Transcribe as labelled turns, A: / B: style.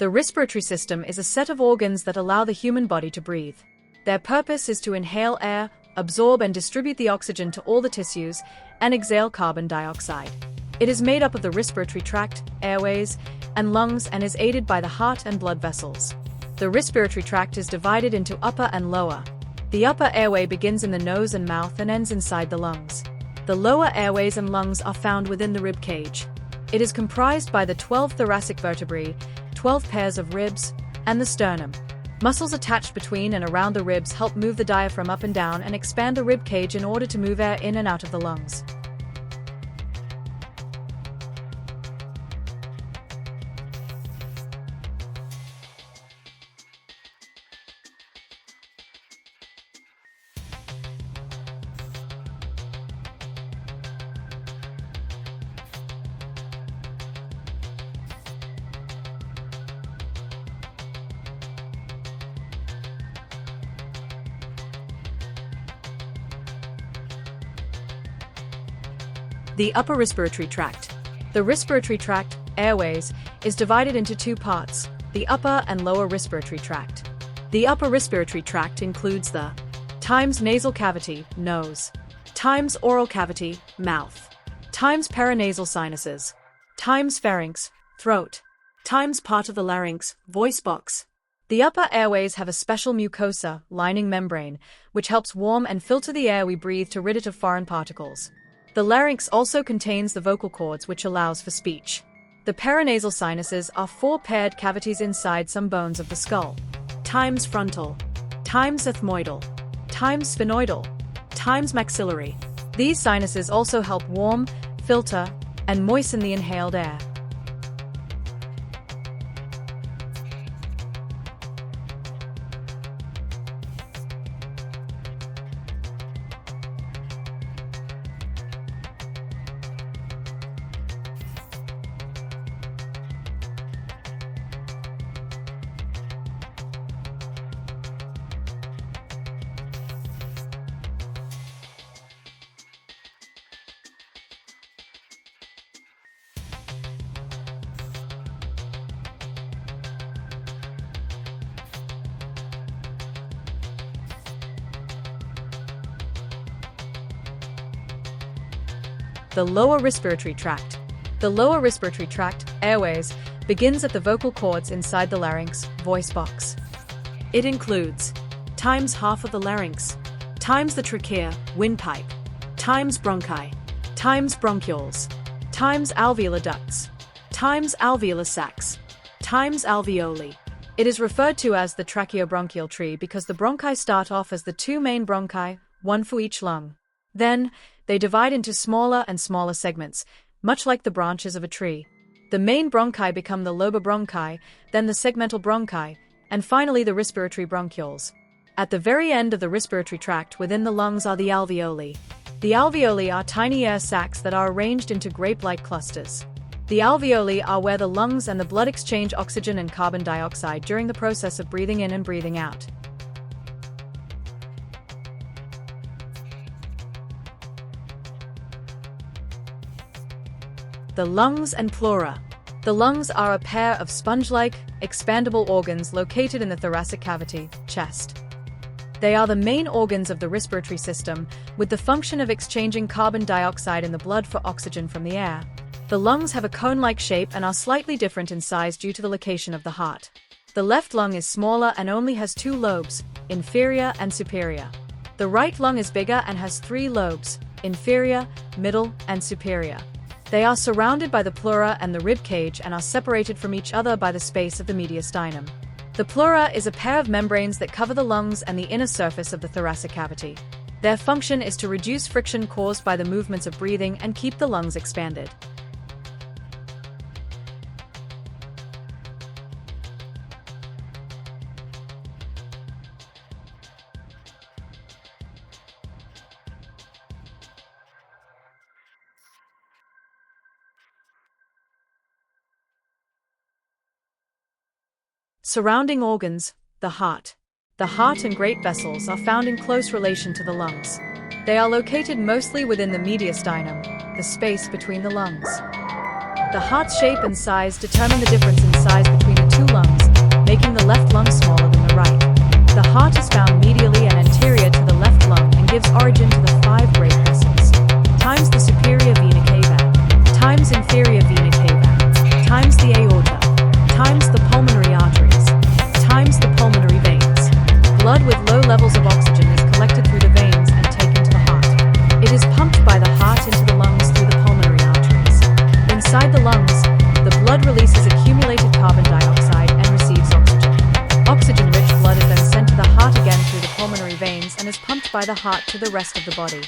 A: The respiratory system is a set of organs that allow the human body to breathe. Their purpose is to inhale air, absorb and distribute the oxygen to all the tissues, and exhale carbon dioxide. It is made up of the respiratory tract, airways, and lungs and is aided by the heart and blood vessels. The respiratory tract is divided into upper and lower. The upper airway begins in the nose and mouth and ends inside the lungs. The lower airways and lungs are found within the rib cage. It is comprised by the 12 thoracic vertebrae, 12 pairs of ribs, and the sternum. Muscles attached between and around the ribs help move the diaphragm up and down and expand the rib cage in order to move air in and out of the lungs. The upper respiratory tract. The respiratory tract, airways, is divided into two parts, the upper and lower respiratory tract. The upper respiratory tract includes the times nasal cavity, nose, times oral cavity, mouth, times paranasal sinuses, times pharynx, throat, times part of the larynx, voice box. The upper airways have a special mucosa, lining membrane, which helps warm and filter the air we breathe to rid it of foreign particles. The larynx also contains the vocal cords, which allows for speech. The paranasal sinuses are four paired cavities inside some bones of the skull. Times frontal, times ethmoidal, times sphenoidal, times maxillary. These sinuses also help warm, filter, and moisten the inhaled air. The lower respiratory tract. The lower respiratory tract, airways, begins at the vocal cords inside the larynx, voice box. It includes times half of the larynx, times the trachea, windpipe, times bronchi, times bronchioles, times alveolar ducts, times alveolar sacs, times alveoli. It is referred to as the tracheobronchial tree because the bronchi start off as the two main bronchi, one for each lung. Then, they divide into smaller and smaller segments, much like the branches of a tree. The main bronchi become the lobar bronchi, then the segmental bronchi, and finally the respiratory bronchioles. At the very end of the respiratory tract within the lungs are the alveoli. The alveoli are tiny air sacs that are arranged into grape-like clusters. The alveoli are where the lungs and the blood exchange oxygen and carbon dioxide during the process of breathing in and breathing out. The lungs and pleura. The lungs are a pair of sponge-like, expandable organs located in the thoracic cavity, chest. They are the main organs of the respiratory system, with the function of exchanging carbon dioxide in the blood for oxygen from the air. The lungs have a cone-like shape and are slightly different in size due to the location of the heart. The left lung is smaller and only has two lobes, inferior and superior. The right lung is bigger and has three lobes, inferior, middle, and superior. They are surrounded by the pleura and the rib cage and are separated from each other by the space of the mediastinum. The pleura is a pair of membranes that cover the lungs and the inner surface of the thoracic cavity. Their function is to reduce friction caused by the movements of breathing and keep the lungs expanded. Surrounding organs, the heart. The heart and great vessels are found in close relation to the lungs. They are located mostly within the mediastinum, the space between the lungs. The heart's shape and size determine the difference in size between the two lungs, making the left lung smaller than the right. The heart is found medially and anterior to the left lung and gives origin to the 5 great vessels, times the superior vena cava, times inferior vena cava, times the aorta, times the pulmonary arteries, times the pulmonary veins. Blood with low levels of oxygen is collected through the veins and taken to the heart. It is pumped by the heart into the lungs through the pulmonary arteries. Inside the lungs, the blood releases accumulated carbon dioxide and receives oxygen. Oxygen-rich blood is then sent to the heart again through the pulmonary veins and is pumped by the heart to the rest of the body.